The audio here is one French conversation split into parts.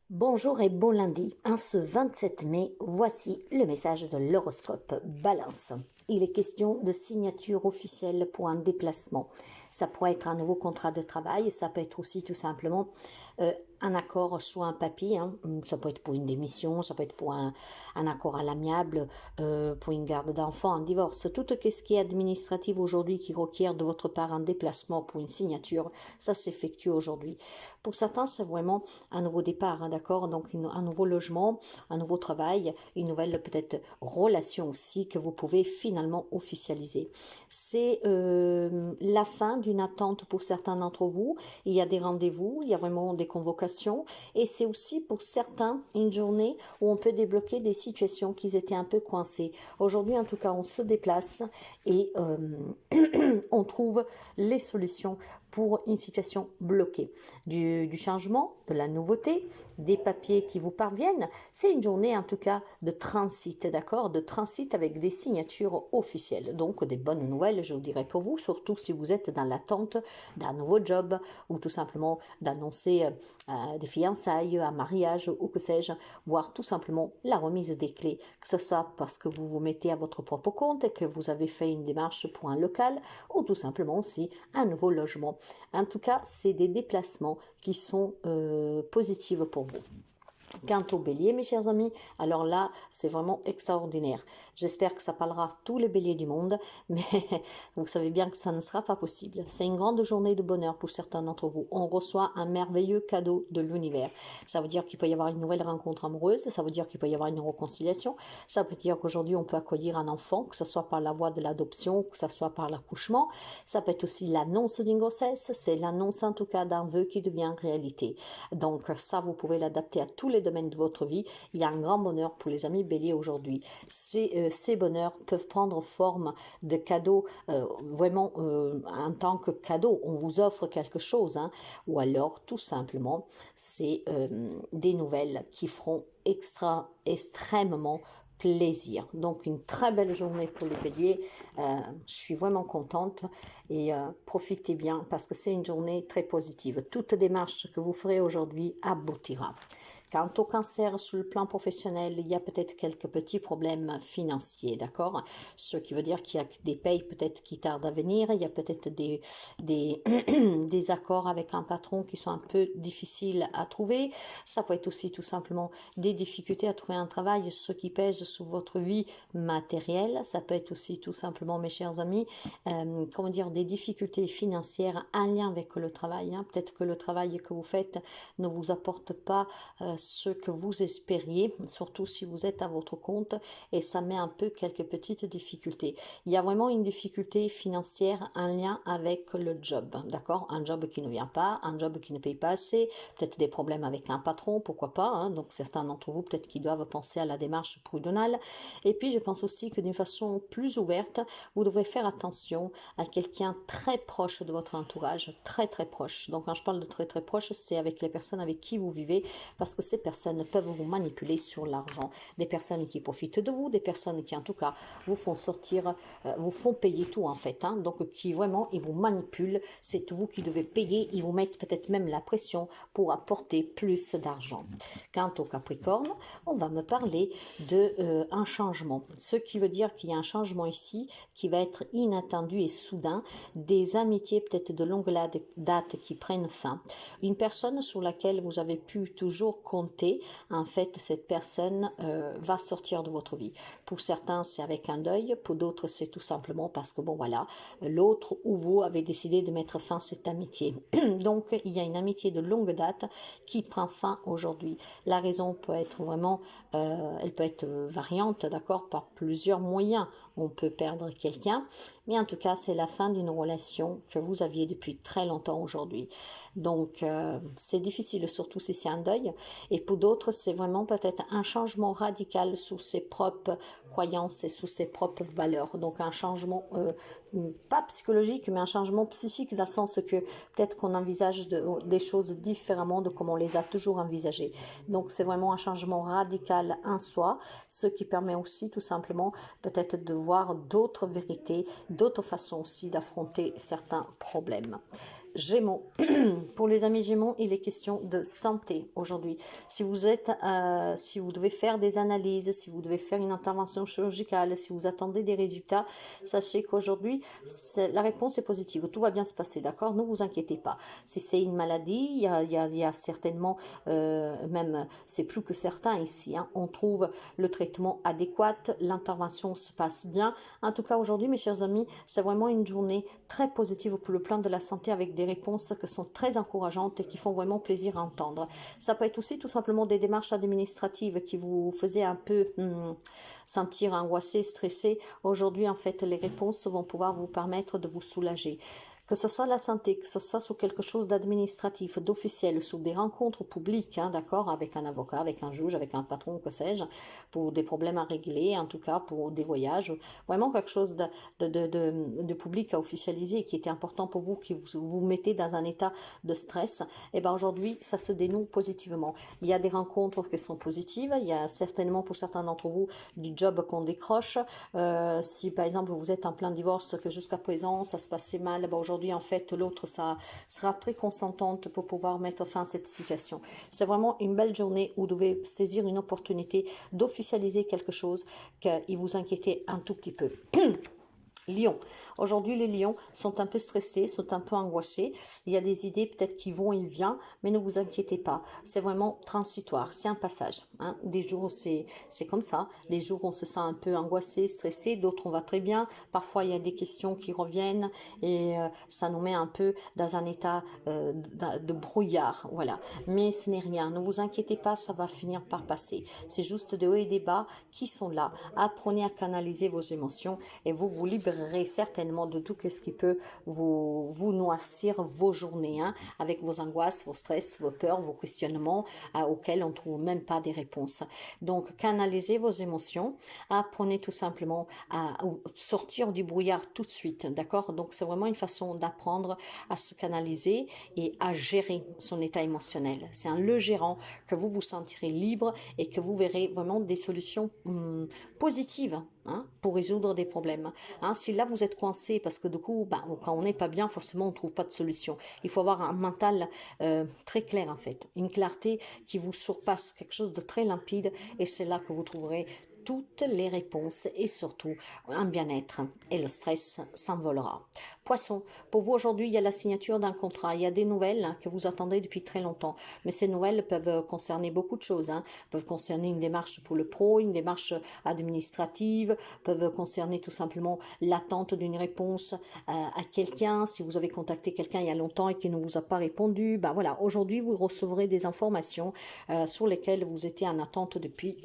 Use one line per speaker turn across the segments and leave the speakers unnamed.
Bonjour et bon lundi. Ce 27 mai, voici le message de l'horoscope Balance. Il est question de signature officielle pour un déplacement. Ça pourrait être un nouveau contrat de travail, ça peut être aussi tout simplement un accord sur un papier, hein. Ça peut être pour une démission, ça peut être pour un accord à l'amiable, pour une garde d'enfants, un divorce. Tout ce qui est administratif aujourd'hui qui requiert de votre part un déplacement pour une signature, ça s'effectue aujourd'hui. Pour certains, c'est vraiment un nouveau départ, hein, d'accord? Donc un nouveau logement, un nouveau travail, une nouvelle peut-être relation aussi que vous pouvez finalement officialiser. C'est la fin d'une attente pour certains d'entre vous. Il y a des rendez-vous, il y a vraiment des convocations et c'est aussi pour certains une journée où on peut débloquer des situations qui étaient un peu coincées. Aujourd'hui, en tout cas, on se déplace et on trouve les solutions pour une situation bloquée. Du changement, de la nouveauté, des papiers qui vous parviennent. C'est une journée en tout cas de transit, d'accord? De transit avec des signatures officielles. Donc des bonnes nouvelles, je vous dirais pour vous, surtout si vous êtes dans l'attente d'un nouveau job ou tout simplement d'annoncer des fiançailles, un mariage ou que sais-je, voire tout simplement la remise des clés, que ce soit parce que vous vous mettez à votre propre compte et que vous avez fait une démarche pour un local ou tout simplement aussi un nouveau logement. En tout cas, c'est des déplacements qui sont positifs pour vous. Quant au bélier, mes chers amis, alors là, c'est vraiment extraordinaire. J'espère que ça parlera tous les béliers du monde, mais vous savez bien que ça ne sera pas possible. C'est une grande journée de bonheur pour certains d'entre vous. On reçoit un merveilleux cadeau de l'univers. Ça veut dire qu'il peut y avoir une nouvelle rencontre amoureuse, ça veut dire qu'il peut y avoir une réconciliation, ça veut dire qu'aujourd'hui, on peut accueillir un enfant, que ce soit par la voie de l'adoption, que ce soit par l'accouchement. Ça peut être aussi l'annonce d'une grossesse, c'est l'annonce en tout cas d'un vœu qui devient réalité. Donc ça, vous pouvez l'adapter à tous les domaines de votre vie. Il y a un grand bonheur pour les amis béliers aujourd'hui. Ces bonheurs peuvent prendre forme de cadeaux, vraiment en tant que cadeau. On vous offre quelque chose, hein, ou alors tout simplement, c'est des nouvelles qui feront extrêmement plaisir. Donc une très belle journée pour les béliers. Je suis vraiment contente et profitez bien parce que c'est une journée très positive. Toute démarche que vous ferez aujourd'hui aboutira. Quant au cancer, sur le plan professionnel, il y a peut-être quelques petits problèmes financiers, d'accord? Ce qui veut dire qu'il y a des payes peut-être qui tardent à venir, il y a peut-être des accords avec un patron qui sont un peu difficiles à trouver. Ça peut être aussi tout simplement des difficultés à trouver un travail, ce qui pèse sur votre vie matérielle. Ça peut être aussi tout simplement, mes chers amis, comment dire, des difficultés financières en lien avec le travail, hein. Peut-être que le travail que vous faites ne vous apporte pas ce que vous espériez, surtout si vous êtes à votre compte, et ça met un peu quelques petites difficultés. Il y a vraiment une difficulté financière en lien avec le job, d'accord? Un job qui ne vient pas, un job qui ne paye pas assez, peut-être des problèmes avec un patron, pourquoi pas, hein? Donc certains d'entre vous peut-être qui doivent penser à la démarche prud'homale. Et puis je pense aussi que d'une façon plus ouverte, vous devrez faire attention à quelqu'un très proche de votre entourage, très très proche. Donc quand je parle de très très proche, c'est avec les personnes avec qui vous vivez, parce que ces personnes peuvent vous manipuler sur l'argent. Des personnes qui profitent de vous, des personnes qui en tout cas vous font sortir, vous font payer tout en fait, hein. Donc qui vraiment, ils vous manipulent, c'est vous qui devez payer, ils vous mettent peut-être même la pression pour apporter plus d'argent. Quant au Capricorne, on va me parler de un changement, ce qui veut dire qu'il y a un changement ici qui va être inattendu et soudain, des amitiés peut-être de longue date qui prennent fin, une personne sur laquelle vous avez pu toujours compter, en fait cette personne va sortir de votre vie. Pour certains c'est avec un deuil, pour d'autres c'est tout simplement parce que bon voilà, l'autre ou vous avez décidé de mettre fin à cette amitié. Donc il y a une amitié de longue date qui prend fin aujourd'hui. La raison peut être vraiment, elle peut être variante, d'accord, par plusieurs moyens. On peut perdre quelqu'un, mais en tout cas c'est la fin d'une relation que vous aviez depuis très longtemps aujourd'hui. Donc c'est difficile, surtout si c'est un deuil, et pour d'autres c'est vraiment peut-être un changement radical sous ses propres croyances et sous ses propres valeurs. Donc un changement pas psychologique, mais un changement psychique, dans le sens que peut-être qu'on envisage des choses différemment de comme on les a toujours envisagées. Donc c'est vraiment un changement radical en soi, ce qui permet aussi tout simplement peut-être de voir d'autres vérités, d'autres façons aussi d'affronter certains problèmes. Gémeaux. Pour les amis Gémeaux, il est question de santé aujourd'hui. Si vous devez faire des analyses, si vous devez faire une intervention chirurgicale, si vous attendez des résultats, sachez qu'aujourd'hui, la réponse est positive. Tout va bien se passer, d'accord? Ne vous inquiétez pas. Si c'est une maladie, il y a certainement, même, c'est plus que certain ici, hein, on trouve le traitement adéquat, l'intervention se passe bien. En tout cas, aujourd'hui, mes chers amis, c'est vraiment une journée très positive pour le plan de la santé avec des réponses qui sont très encourageantes et qui font vraiment plaisir à entendre. Ça peut être aussi tout simplement des démarches administratives qui vous faisaient un peu sentir angoissé, stressé. Aujourd'hui, en fait, les réponses vont pouvoir vous permettre de vous soulager. Que ce soit la santé, que ce soit sur quelque chose d'administratif, d'officiel, sur des rencontres publiques, hein, d'accord, avec un avocat, avec un juge, avec un patron, que sais-je, pour des problèmes à régler, en tout cas pour des voyages, vraiment quelque chose de public à officialiser qui était important pour vous, qui vous mettez dans un état de stress, et bien aujourd'hui, ça se dénoue positivement. Il y a des rencontres qui sont positives, il y a certainement pour certains d'entre vous du job qu'on décroche. Si par exemple vous êtes en plein divorce, que jusqu'à présent ça se passait mal, ben aujourd'hui en fait l'autre ça sera très consentante pour pouvoir mettre fin à cette situation. C'est vraiment une belle journée où vous devez saisir une opportunité d'officialiser quelque chose qui vous inquiétait un tout petit peu. Lion. Aujourd'hui, les lions sont un peu stressés, sont un peu angoissés. Il y a des idées peut-être qui vont et viennent, mais ne vous inquiétez pas. C'est vraiment transitoire, c'est un passage. Hein. Des jours, c'est comme ça. Des jours, on se sent un peu angoissé, stressé. D'autres, on va très bien. Parfois, il y a des questions qui reviennent et ça nous met un peu dans un état de brouillard. Voilà. Mais ce n'est rien. Ne vous inquiétez pas, ça va finir par passer. C'est juste des hauts et des bas qui sont là. Apprenez à canaliser vos émotions et vous libérez certainement de tout ce qui peut vous noircir vos journées, hein, avec vos angoisses, vos stress, vos peurs, vos questionnements auxquels on ne trouve même pas des réponses. Donc, canalisez vos émotions, apprenez tout simplement à sortir du brouillard tout de suite, d'accord? Donc, c'est vraiment une façon d'apprendre à se canaliser et à gérer son état émotionnel. C'est en le gérant que vous vous sentirez libre et que vous verrez vraiment des solutions positives, hein, pour résoudre des problèmes. Hein, si là vous êtes coincé parce que du coup, quand on n'est pas bien, forcément on ne trouve pas de solution. Il faut avoir un mental très clair en fait, une clarté qui vous surpasse, quelque chose de très limpide, et c'est là que vous trouverez toutes les réponses et surtout un bien-être, et le stress s'envolera. Poisson, pour vous aujourd'hui, il y a la signature d'un contrat, il y a des nouvelles que vous attendez depuis très longtemps, mais ces nouvelles peuvent concerner beaucoup de choses, hein. Peuvent concerner une démarche pour le pro, une démarche administrative, peuvent concerner tout simplement l'attente d'une réponse à quelqu'un, si vous avez contacté quelqu'un il y a longtemps et qui ne vous a pas répondu, voilà, aujourd'hui vous recevrez des informations sur lesquelles vous étiez en attente depuis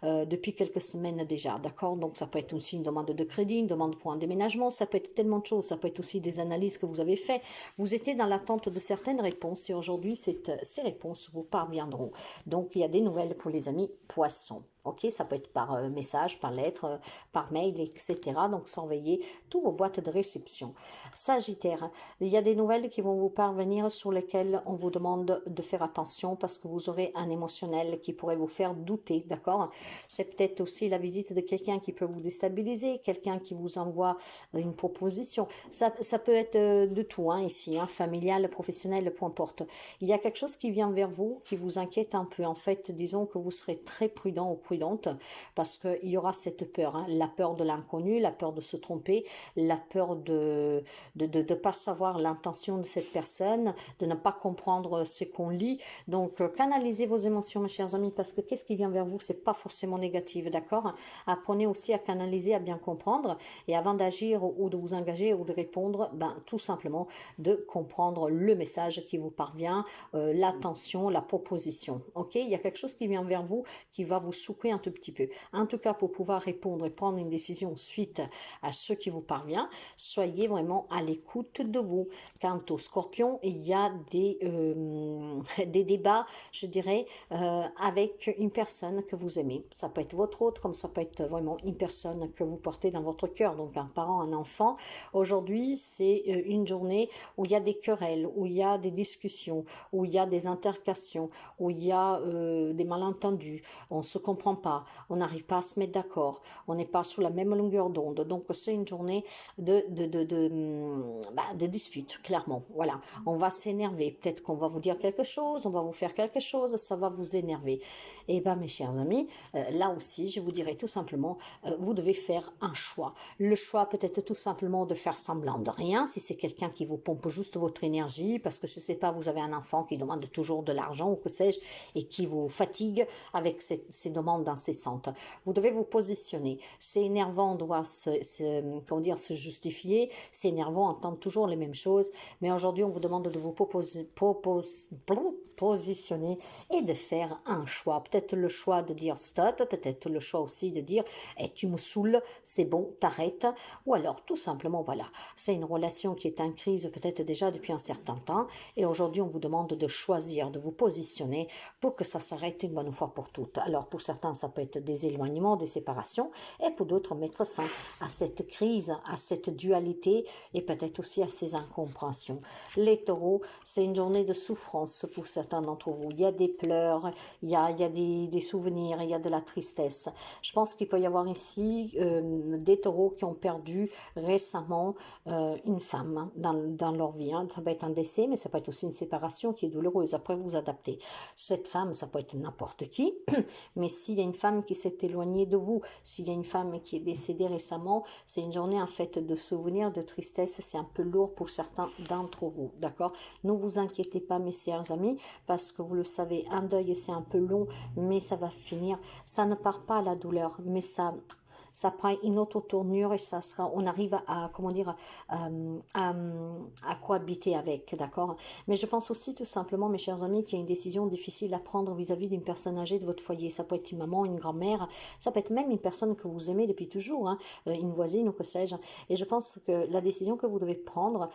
depuis quelques semaines déjà, d'accord? Donc ça peut être aussi une demande de crédit, une demande pour un déménagement, ça peut être tellement de choses, ça peut être aussi des analyses que vous avez faites. Vous étiez dans l'attente de certaines réponses et aujourd'hui ces réponses vous parviendront. Donc il y a des nouvelles pour les amis poissons. Ok, ça peut être par message, par lettre, par mail, etc. Donc, surveillez toutes vos boîtes de réception. Sagittaire, il y a des nouvelles qui vont vous parvenir sur lesquelles on vous demande de faire attention parce que vous aurez un émotionnel qui pourrait vous faire douter, d'accord? C'est peut-être aussi la visite de quelqu'un qui peut vous déstabiliser, quelqu'un qui vous envoie une proposition. Ça peut être de tout, hein, ici, hein, familial, professionnel, peu importe. Il y a quelque chose qui vient vers vous, qui vous inquiète un peu. En fait, disons que vous serez très prudent ou prudente parce qu'il y aura cette peur, hein, la peur de l'inconnu, la peur de se tromper, la peur de ne pas savoir l'intention de cette personne, de ne pas comprendre ce qu'on lit. Donc, canalisez vos émotions, mes chers amis, parce que qu'est-ce qui vient vers vous, c'est pas forcément négatif, d'accord? Apprenez aussi à canaliser, à bien comprendre, et avant d'agir ou de vous engager ou de répondre, tout simplement de comprendre le message qui vous parvient, l'attention, la proposition. Ok, il y a quelque chose qui vient vers vous qui va vous soutenir un tout petit peu. En tout cas, pour pouvoir répondre et prendre une décision suite à ce qui vous parvient, soyez vraiment à l'écoute de vous. Quant au Scorpion, il y a des débats, je dirais, avec une personne que vous aimez. Ça peut être votre autre, comme ça peut être vraiment une personne que vous portez dans votre cœur, donc un parent, un enfant. Aujourd'hui, Aujourd'hui, c'est une journée où il y a des querelles, où il y a des discussions, où il y a des intercations, où il y a des malentendus, on ne se comprend pas, on n'arrive pas à se mettre d'accord, on n'est pas sur la même longueur d'onde. Donc c'est une journée de dispute, clairement. Voilà, on va s'énerver, peut-être qu'on va vous dire quelque chose, on va vous faire quelque chose, ça va vous énerver. Et bien mes chers amis, là aussi je vous dirais tout simplement, vous devez faire un choix. Le choix peut-être tout simplement de faire semblant de rien, si c'est quelqu'un qui vous pompe juste votre énergie, parce que je ne sais pas, vous avez un enfant qui demande toujours de l'argent ou que sais-je, et qui vous fatigue avec ces demandes incessantes. Vous devez vous positionner. C'est énervant de devoir se justifier, c'est énervant d'entendre toujours les mêmes choses, mais aujourd'hui on vous demande de vous positionner et de faire un choix. Peut-être le choix de dire stop, peut-être le choix aussi de dire tu me saoules, c'est bon, t'arrêtes, ou alors tout simplement voilà, c'est une relation qui est en crise peut-être déjà depuis un certain temps et aujourd'hui on vous demande de choisir, de vous positionner pour que ça s'arrête une bonne fois pour toutes. Alors pour certains ça peut être des éloignements, des séparations et pour d'autres mettre fin à cette crise, à cette dualité et peut-être aussi à ces incompréhensions. Les taureaux, c'est une journée de souffrance pour certains d'entre vous. Il y a des pleurs, il y a des souvenirs, il y a de la tristesse. Je pense qu'il peut y avoir ici des taureaux qui ont perdu récemment une femme dans leur vie. Ça peut être un décès, mais ça peut être aussi une séparation qui est douloureuse. Après, vous adaptez. Cette femme, ça peut être n'importe qui, mais s'il y a une femme qui s'est éloignée de vous, s'il y a une femme qui est décédée récemment, c'est une journée en fait de souvenirs, de tristesse. C'est un peu lourd pour certains d'entre vous, d'accord? Ne vous inquiétez pas, mes chers amis, parce que vous le savez, un deuil, c'est un peu long, mais ça va finir. Ça ne part pas à la douleur, mais ça prend une autre tournure et ça sera, on arrive à comment dire, à cohabiter avec, d'accord? Mais je pense aussi tout simplement, mes chers amis, qu'il y a une décision difficile à prendre vis-à-vis d'une personne âgée de votre foyer. Ça peut être une maman, une grand-mère, ça peut être même une personne que vous aimez depuis toujours, hein, une voisine ou que sais-je. Et je pense que la décision que vous devez prendre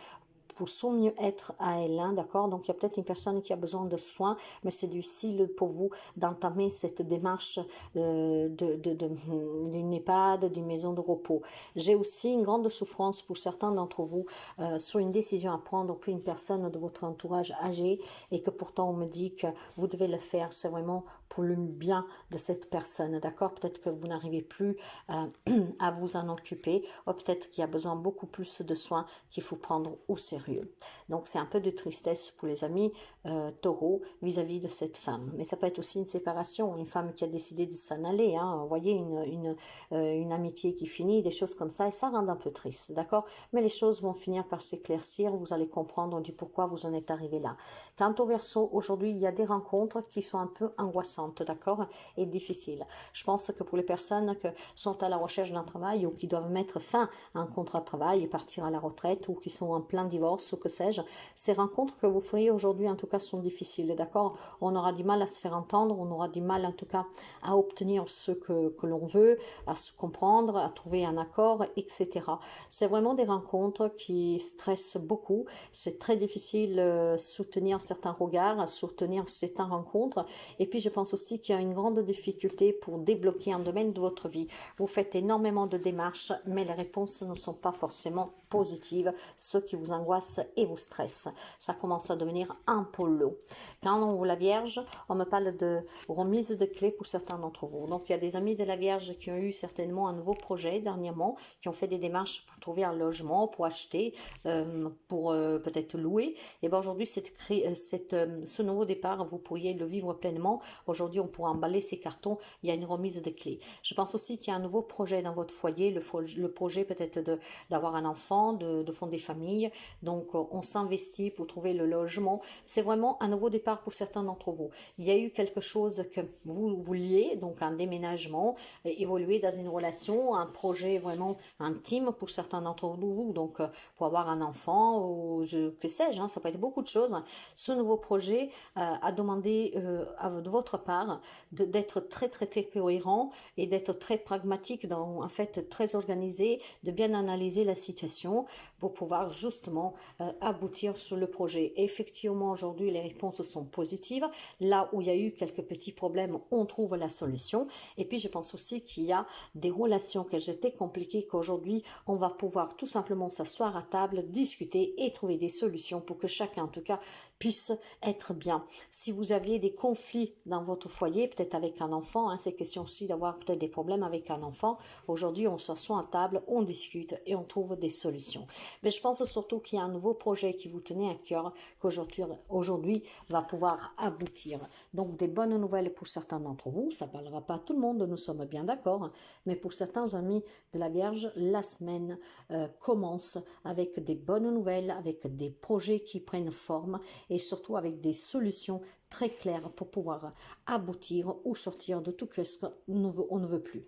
pour son mieux-être à elle, hein, d'accord? Donc, il y a peut-être une personne qui a besoin de soins, mais c'est difficile pour vous d'entamer cette démarche d'une EHPAD, d'une maison de repos. J'ai aussi une grande souffrance pour certains d'entre vous sur une décision à prendre pour une personne de votre entourage âgé et que pourtant on me dit que vous devez le faire. C'est vraiment pour le bien de cette personne, d'accord? Peut-être que vous n'arrivez plus à vous en occuper, ou peut-être qu'il y a besoin beaucoup plus de soins qu'il faut prendre au sérieux. Donc c'est un peu de tristesse pour les amis taureaux vis-à-vis de cette femme. Mais ça peut être aussi une séparation, une femme qui a décidé de s'en aller, hein. Vous voyez, une amitié qui finit, des choses comme ça, et ça rend un peu triste, d'accord? Mais les choses vont finir par s'éclaircir, vous allez comprendre du pourquoi vous en êtes arrivé là. Quant au Verseau, aujourd'hui, il y a des rencontres qui sont un peu angoissantes, d'accord? Et difficiles. Je pense que pour les personnes qui sont à la recherche d'un travail ou qui doivent mettre fin à un contrat de travail et partir à la retraite ou qui sont en plein divorce ou que sais-je, ces rencontres que vous feriez aujourd'hui en tout cas sont difficiles, d'accord? On aura du mal à se faire entendre, on aura du mal en tout cas à obtenir ce que l'on veut, à se comprendre, à trouver un accord, etc. C'est vraiment des rencontres qui stressent beaucoup, c'est très difficile soutenir certains regards, soutenir certaines rencontres, et puis je pense aussi qu'il y a une grande difficulté pour débloquer un domaine de votre vie. Vous faites énormément de démarches, mais les réponses ne sont pas forcément positives, ce qui vous angoisse et vous stresse. Ça commence à devenir un peu lourd. Quand on voit la Vierge, on me parle de remise de clés pour certains d'entre vous. Donc il y a des amis de la Vierge qui ont eu certainement un nouveau projet dernièrement, qui ont fait des démarches pour trouver un logement, pour acheter, pour peut-être louer. Et bien aujourd'hui, ce nouveau départ, vous pourriez le vivre pleinement. Aujourd'hui, on pourra emballer ces cartons, il y a une remise de clés. Je pense aussi qu'il y a un nouveau projet dans votre foyer, le projet peut-être d'avoir un enfant, de fonder famille. Donc on s'investit pour trouver le logement. C'est vraiment un nouveau départ pour certains d'entre vous. Il y a eu quelque chose que vous vouliez, donc un déménagement, évoluer dans une relation, un projet vraiment intime pour certains d'entre vous, donc pour avoir un enfant ou que sais-je, hein, ça peut être beaucoup de choses. Ce nouveau projet a demandé de votre part d'être très cohérent et d'être très pragmatique, en fait très organisé, de bien analyser la situation pour pouvoir justement aboutir sur le projet. Et effectivement, aujourd'hui, aujourd'hui, les réponses sont positives. Là où il y a eu quelques petits problèmes, on trouve la solution. Et puis, je pense aussi qu'il y a des relations qu'elles étaient compliquées, qu'aujourd'hui, on va pouvoir tout simplement s'asseoir à table, discuter et trouver des solutions pour que chacun, en tout cas, puisse être bien. Si vous aviez des conflits dans votre foyer, peut-être avec un enfant, c'est question aussi d'avoir peut-être des problèmes avec un enfant. Aujourd'hui, on s'assoit à table, on discute et on trouve des solutions. Mais je pense surtout qu'il y a un nouveau projet qui vous tenait à cœur, qu'aujourd'hui va pouvoir aboutir. Donc, des bonnes nouvelles pour certains d'entre vous. Ça ne parlera pas à tout le monde, nous sommes bien d'accord. Mais pour certains amis de la Vierge, la semaine commence avec des bonnes nouvelles, avec des projets qui prennent forme et surtout avec des solutions très claires pour pouvoir aboutir ou sortir de tout ce qu'on ne veut plus.